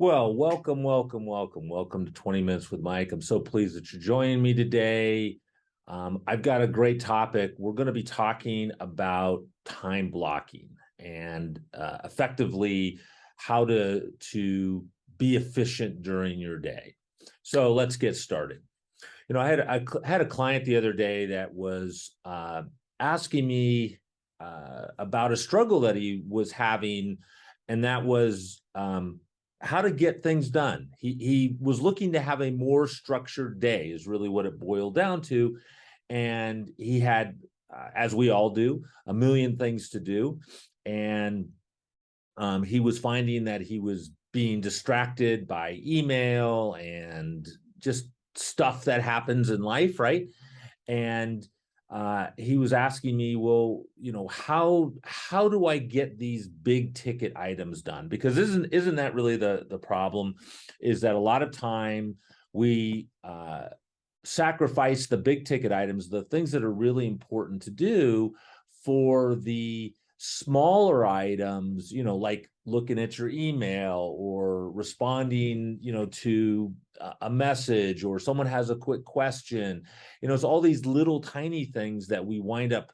Well, welcome to 20 Minutes with Mike. I'm so pleased that you're joining me today. I've got a great topic. We're going to be talking about time blocking and effectively how to be efficient during your day. So let's get started. I had a client the other day that was asking me about a struggle that he was having, and that was how to get things done. He was looking to have a more structured day, is really what it boiled down to, and he had, as we all do, a million things to do, and he was finding that he was being distracted by email and just stuff that happens in life, right? And he was asking me, well, how do I get these big ticket items done? Because isn't that really the problem? Is that a lot of time we sacrifice the big ticket items, the things that are really important to do, for the smaller items, like looking at your email or responding, to a message, or someone has a quick question. It's all these little tiny things that we wind up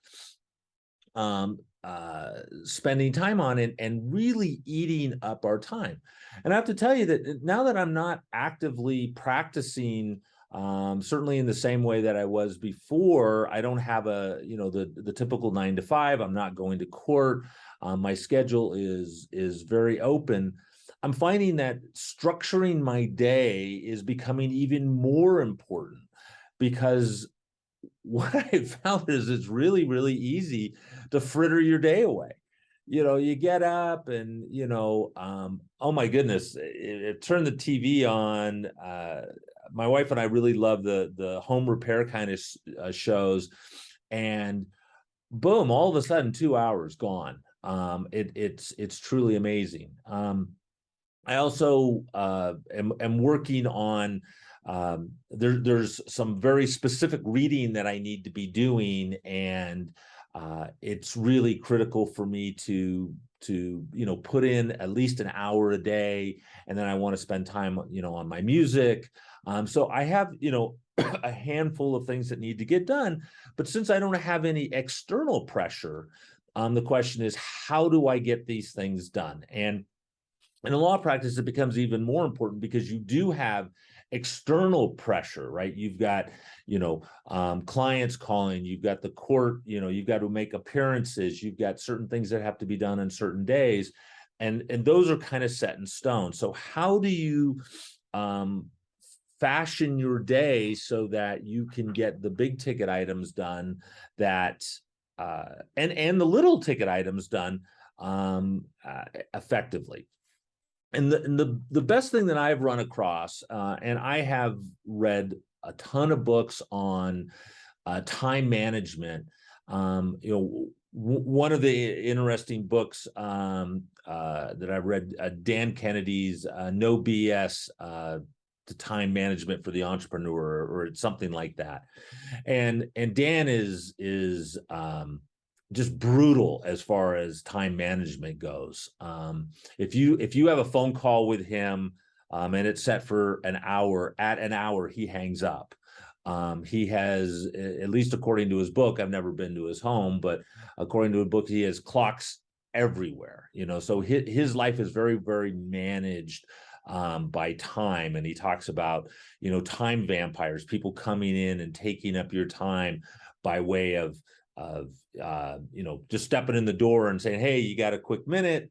spending time on and really eating up our time. And I have to tell you that now that I'm not actively practicing, certainly in the same way that I was before, I don't have the typical 9 to 5. I'm not going to court. My schedule is very open. I'm finding that structuring my day is becoming even more important, because what I found is it's really, really easy to fritter your day away. You get up and, oh my goodness, turn the TV on. My wife and I really love the home repair kind of shows, and boom, all of a sudden 2 hours gone. It's truly amazing. I also am working on, there's some very specific reading that I need to be doing, and it's really critical for me to put in at least an hour a day, and then I want to spend time on my music. So I have a handful of things that need to get done, but since I don't have any external pressure, the question is, how do I get these things done? And in a law practice, it becomes even more important, because you do have external pressure, right? You've got, clients calling, you've got the court, you've got to make appearances, you've got certain things that have to be done on certain days, and those are kind of set in stone. So how do you fashion your day so that you can get the big ticket items done, that and the little ticket items done effectively? And the best thing that I've run across, and I have read a ton of books on time management. One of the interesting books that I've read, Dan Kennedy's No BS, the time management for the entrepreneur, or it's something like that. And Dan is just brutal as far as time management goes. If you have a phone call with him, and it's set for an hour, at an hour he hangs up. He has, at least according to his book, I've never been to his home, but according to a book, he has clocks everywhere. So his life is very, very managed by time. And he talks about time vampires, people coming in and taking up your time by way of just stepping in the door and saying, hey, you got a quick minute?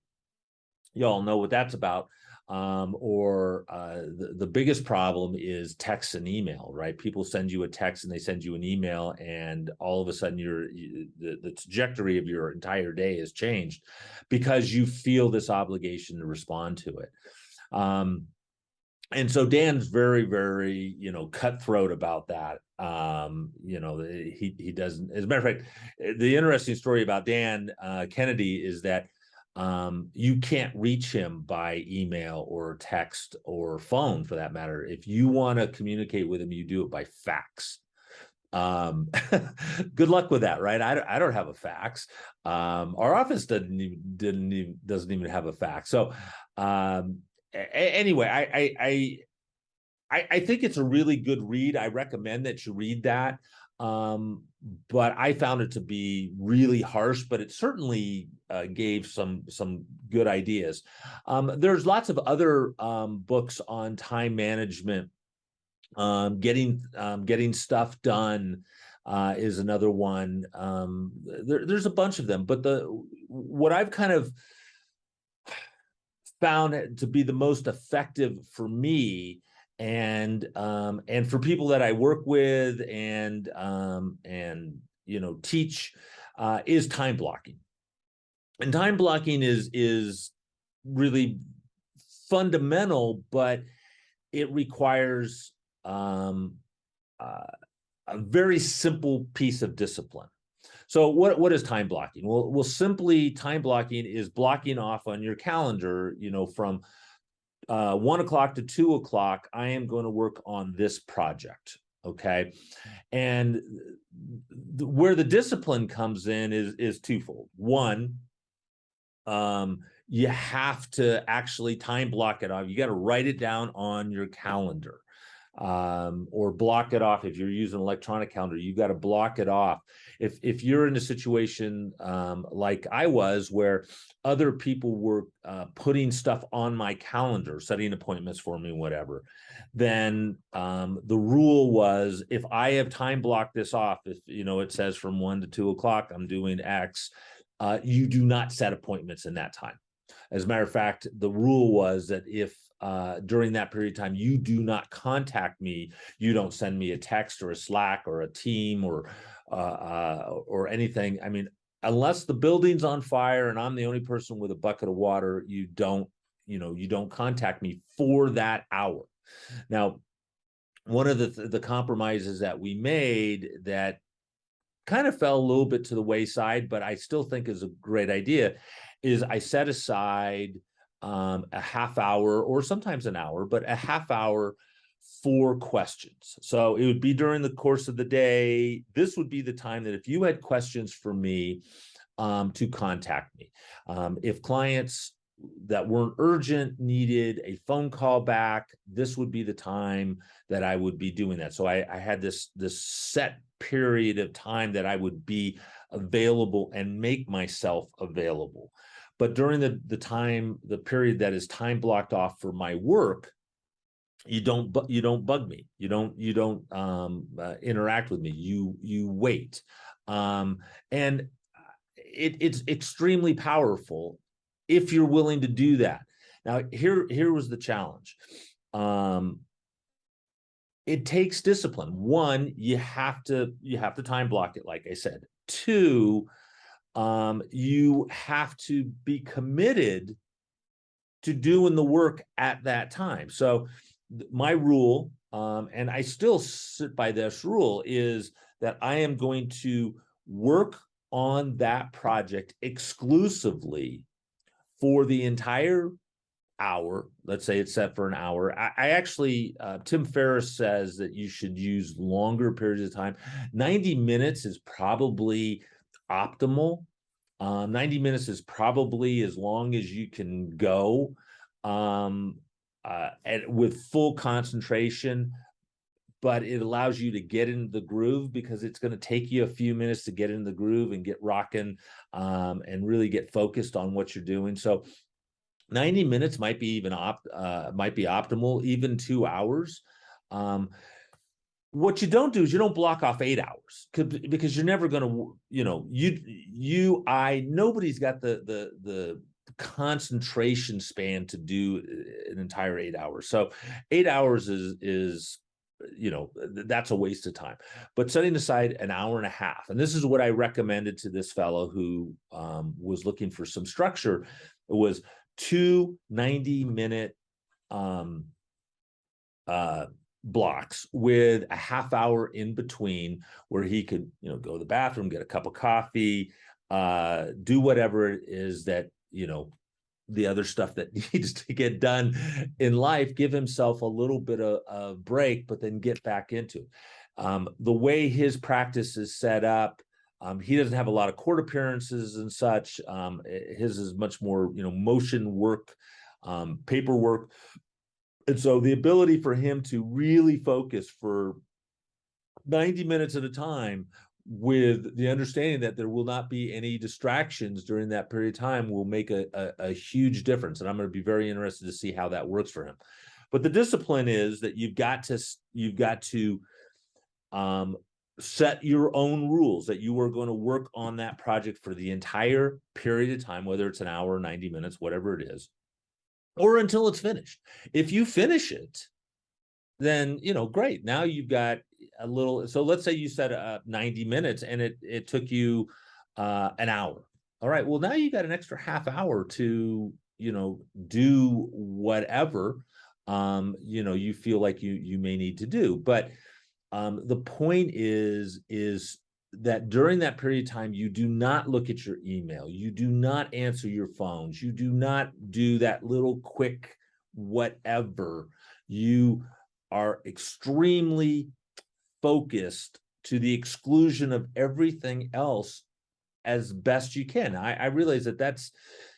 Y'all know what that's about. Or the biggest problem is text and email, right? People send you a text and they send you an email, and all of a sudden the trajectory of your entire day has changed, because you feel this obligation to respond to it. And so Dan's very, very, cutthroat about that. He doesn't, as a matter of fact, the interesting story about Dan Kennedy is that you can't reach him by email or text or phone, for that matter. If you want to communicate with him, you do it by fax. Good luck with that, right? I don't have a fax. Our office doesn't even have a fax. So anyway, I think it's a really good read. I recommend that you read that. But I found it to be really harsh, but it certainly gave some good ideas. There's lots of other books on time management. Getting stuff done is another one. There's a bunch of them, but what I've kind of found to be the most effective for me and for people that I work with and teach is time blocking. And time blocking is really fundamental, but it requires a very simple piece of discipline. So what is time blocking? Well, simply time blocking is blocking off on your calendar, from 1 o'clock to 2 o'clock, I am going to work on this project. Okay. And where the discipline comes in is twofold. One, you have to actually time block it off. You got to write it down on your calendar. Or block it off. If you're using an electronic calendar, you got to block it off. If you're in a situation like I was, where other people were putting stuff on my calendar, setting appointments for me, whatever, then the rule was, if I have time blocked this off, if it says from 1 to 2 o'clock, I'm doing X, you do not set appointments in that time. As a matter of fact, the rule was that if during that period of time you do not contact me, you don't send me a text or a Slack or a team or anything. I mean, unless the building's on fire and I'm the only person with a bucket of water, you don't contact me for that hour. Now, one of the compromises that we made that kind of fell a little bit to the wayside, but I still think is a great idea, is I set aside a half hour or sometimes an hour, but a half hour for questions. So it would be during the course of the day. This would be the time that if you had questions for me, to contact me. If clients that weren't urgent needed a phone call back, this would be the time that I would be doing that. So I had this set period of time that I would be available and make myself available. But during the period that is time blocked off for my work, you don't bug me. You don't interact with me. You wait, and it's extremely powerful if you're willing to do that. Now, here was the challenge. It takes discipline. One, you have to time block it, like I said. Two, you have to be committed to doing the work at that time. So my rule, and I still sit by this rule, is that I am going to work on that project exclusively for the entire hour. Let's say it's set for an hour. I actually, Tim Ferriss says that you should use longer periods of time. 90 minutes is probably optimal. 90 minutes is probably as long as you can go, with full concentration, but it allows you to get into the groove, because it's going to take you a few minutes to get in the groove and get rocking, and really get focused on what you're doing. So 90 minutes might be optimal, even 2 hours. What you don't do is you don't block off 8 hours, because you're never going to, nobody's got the concentration span to do an entire 8 hours. So 8 hours is that's a waste of time. But setting aside an hour and a half, and this is what I recommended to this fellow who was looking for some structure, was 2 90-minute blocks with a half hour in between, where he could go to the bathroom, get a cup of coffee, do whatever it is that the other stuff that needs to get done in life, give himself a little bit of a break, but then get back into it. The way his practice is set up, he doesn't have a lot of court appearances and such. His is much more motion work paperwork. And so the ability for him to really focus for 90 minutes at a time, with the understanding that there will not be any distractions during that period of time, will make a huge difference. And I'm going to be very interested to see how that works for him. But the discipline is that you've got to set your own rules, that you are going to work on that project for the entire period of time, whether it's an hour, 90 minutes, whatever it is, or until it's finished. If you finish it, then, great. Now you've got a little, so let's say you set 90 minutes and it took you an hour. All right. Well, now you got an extra half hour to, do whatever, you feel like you may need to do. But the point is that during that period of time, you do not look at your email. You do not answer your phones. You do not do that little quick whatever. You are extremely focused to the exclusion of everything else as best you can. I realize that's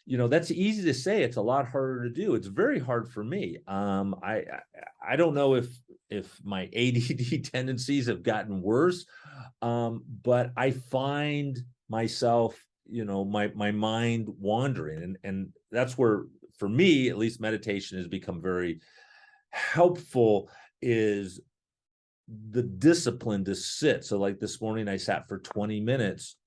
easy to say. It's a lot harder to do. It's very hard for me. I don't know if my ADD tendencies have gotten worse, but I find myself, my mind wandering, and that's where, for me at least, meditation has become very helpful, is the discipline to sit. So like this morning, I sat for 20 minutes.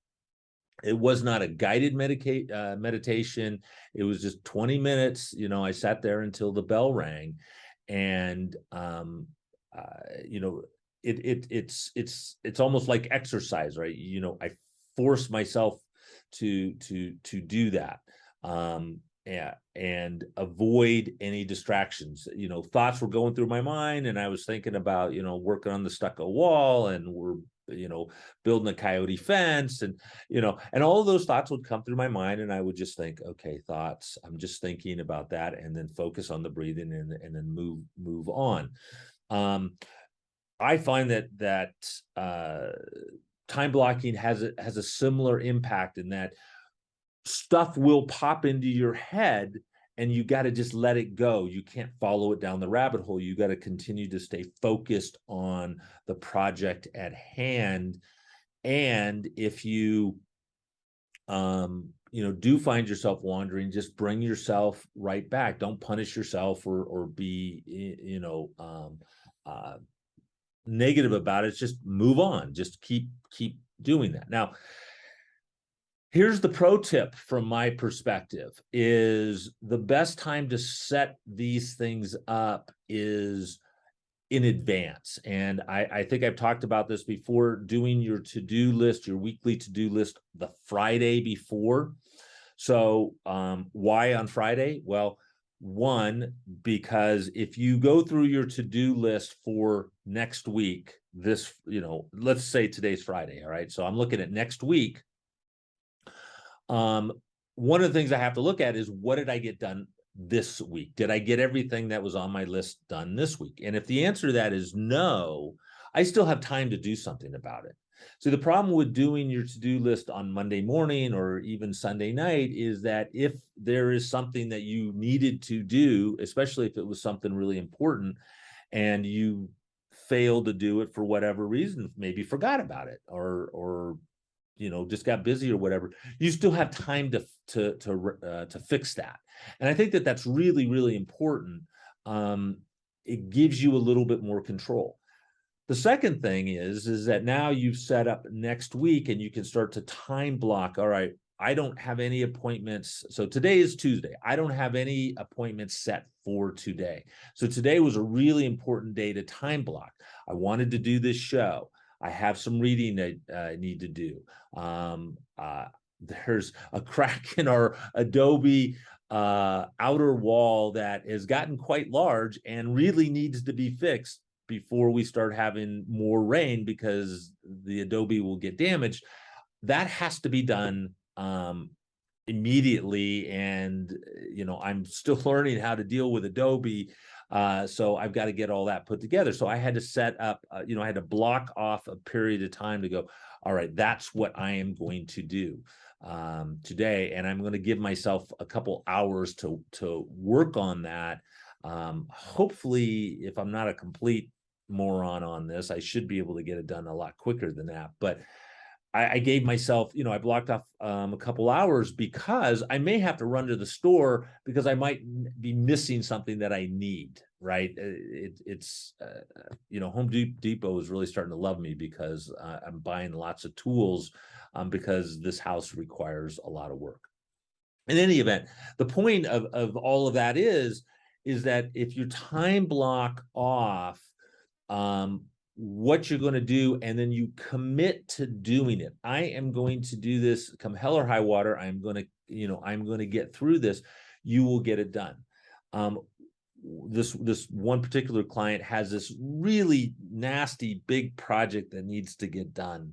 It was not a guided meditation. It was just 20 minutes. I sat there until the bell rang, and it's almost like exercise, right? I force myself to do that. And avoid any distractions. Thoughts were going through my mind, and I was thinking about, working on the stucco wall, and we're, building a coyote fence, and, and all of those thoughts would come through my mind, and I would just think, okay, thoughts, I'm just thinking about that, and then focus on the breathing, and then move on. I find that time blocking has a similar impact, in that stuff will pop into your head, and you got to just let it go. You can't follow it down the rabbit hole. You got to continue to stay focused on the project at hand. And if you, do find yourself wandering, just bring yourself right back. Don't punish yourself or be, negative about it. Just move on. Just keep doing that. Now, here's the pro tip from my perspective: is the best time to set these things up is in advance. And I think I've talked about this before, doing your to-do list, your weekly to-do list, the Friday before. So why on Friday? Well, one, because if you go through your to-do list for next week, let's say today's Friday. All right. So I'm looking at next week. One of the things I have to look at is, what did I get done this week? Did I get everything that was on my list done this week? And if the answer to that is no, I still have time to do something about it. So the problem with doing your to-do list on Monday morning or even Sunday night is that if there is something that you needed to do, especially if it was something really important, and you failed to do it for whatever reason, maybe forgot about it, or just got busy or whatever, you still have time to fix that. And I think that that's really, really important. It gives you a little bit more control. The second thing is that now you've set up next week, and you can start to time block. All right, I don't have any appointments. So today is Tuesday. I don't have any appointments set for today. So today was a really important day to time block. I wanted to do this show. I have some reading that I need to do. There's a crack in our Adobe outer wall that has gotten quite large and really needs to be fixed before we start having more rain, because the Adobe will get damaged. That has to be done immediately. And, I'm still learning how to deal with Adobe. So I've got to get all that put together. So I had to set up, I had to block off a period of time to go, all right, that's what I am going to do today, and I'm going to give myself a couple hours to work on that. Hopefully, if I'm not a complete moron on this, I should be able to get it done a lot quicker than that. But I gave myself, I blocked off a couple hours because I may have to run to the store because I might be missing something that I need, right? It's Home Depot is really starting to love me because I'm buying lots of tools because this house requires a lot of work. In any event, the point of all of that is that if you time block off what you're going to do, and then you commit to doing it. I am going to do this come hell or high water. I'm going to get through this. You will get it done. This one particular client has this really nasty big project that needs to get done.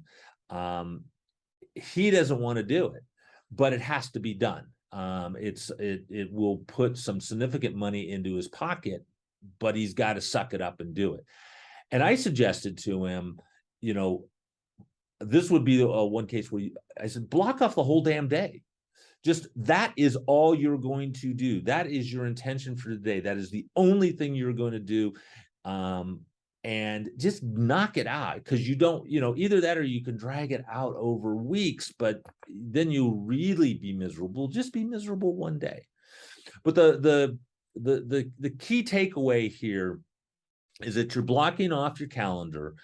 He doesn't want to do it, but it has to be done. It will put some significant money into his pocket, but he's got to suck it up and do it. And I suggested to him, this would be the one case where I said, block off the whole damn day. Just that is all you're going to do. That is your intention for the day. That is the only thing you're going to do. And just knock it out, because you don't, either that or you can drag it out over weeks, but then you'll really be miserable. Just be miserable one day. But the key takeaway here is that you're blocking off your calendar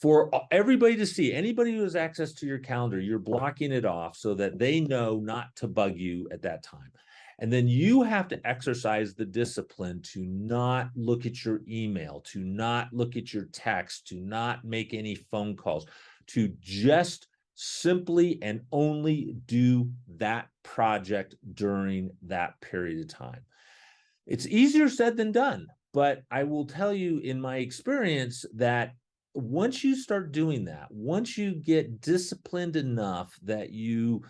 for everybody to see. Anybody who has access to your calendar, you're blocking it off so that they know not to bug you at that time. And then you have to exercise the discipline to not look at your email, to not look at your text, to not make any phone calls, to just simply and only do that project during that period of time. It's easier said than done. But I will tell you in my experience that once you start doing that, once you get disciplined enough that you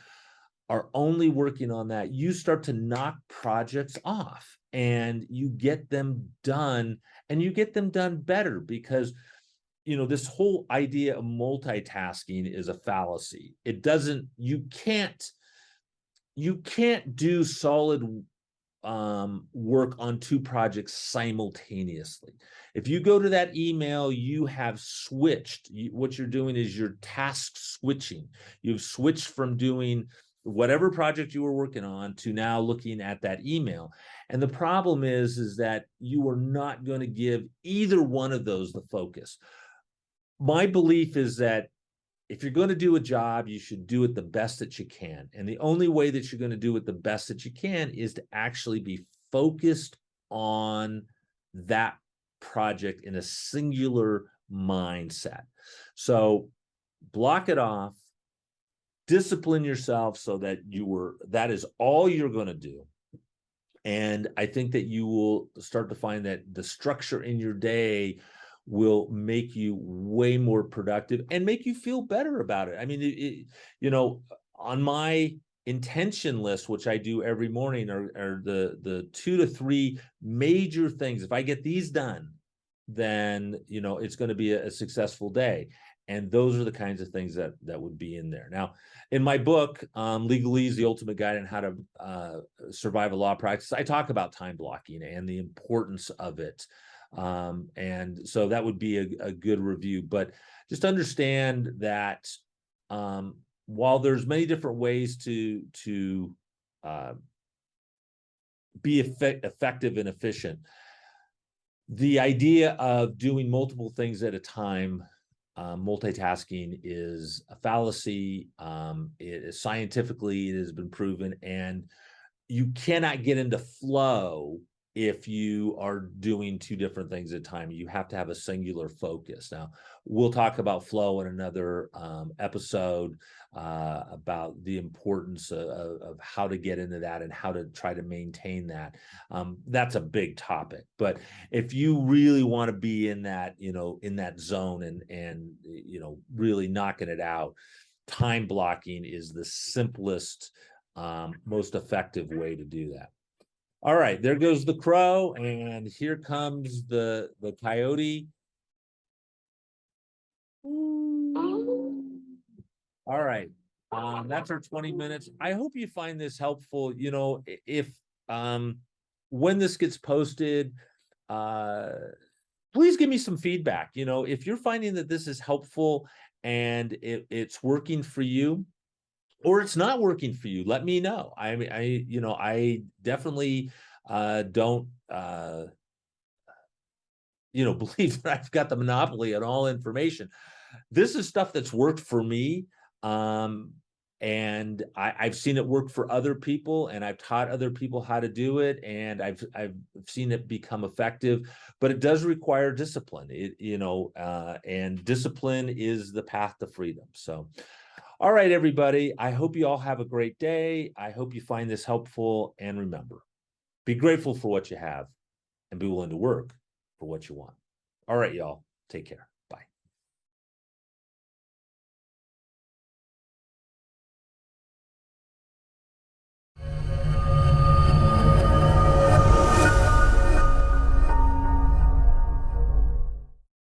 are only working on that, you start to knock projects off and you get them done, and you get them done better because, this whole idea of multitasking is a fallacy. You can't do solid work on two projects simultaneously. If you go to that email, you have switched. What you're doing is you're task switching. You've switched from doing whatever project you were working on to now looking at that email. And the problem is that you are not going to give either one of those the focus. My belief is that if you're going to do a job, you should do it the best that you can. And the only way that you're going to do it the best that you can is to actually be focused on that project in a singular mindset. So block it off, discipline yourself so that that is all you're going to do. And I think that you will start to find that the structure in your day will make you way more productive and make you feel better about it. I mean, on my intention list, which I do every morning, are the 2 to 3 major things. If I get these done, then, it's going to be a successful day. And those are the kinds of things that would be in there. Now, in my book, Legalese, The Ultimate Guide on How to Survive a Law Practice, I talk about time blocking and the importance of it. And so that would be a good review. But just understand that while there's many different ways to be effective and efficient, the idea of doing multiple things at a time, multitasking, is a fallacy. Scientifically, it has been proven, and you cannot get into flow if you are doing 2 different things at a time. You have to have a singular focus. Now, we'll talk about flow in another episode about the importance of how to get into that and how to try to maintain that. That's a big topic. But if you really want to be in that, in that zone and really knocking it out, time blocking is the simplest, most effective way to do that. All right, there goes the crow, and here comes the coyote. All right. That's our 20 minutes. I hope you find this helpful. You know, if when this gets posted, uh please give me some feedback. You know, if you're finding that this is helpful and it's working for you, or it's not working for you, let me know. I mean, I definitely don't believe that I've got the monopoly on all information. This is stuff that's worked for me. Um, and I've seen it work for other people, and I've taught other people how to do it, and I've seen it become effective. But it does require discipline. And discipline is the path to freedom. So, all right, everybody. I hope you all have a great day. I hope you find this helpful, and remember, be grateful for what you have, and be willing to work for what you want. All right, y'all. Take care.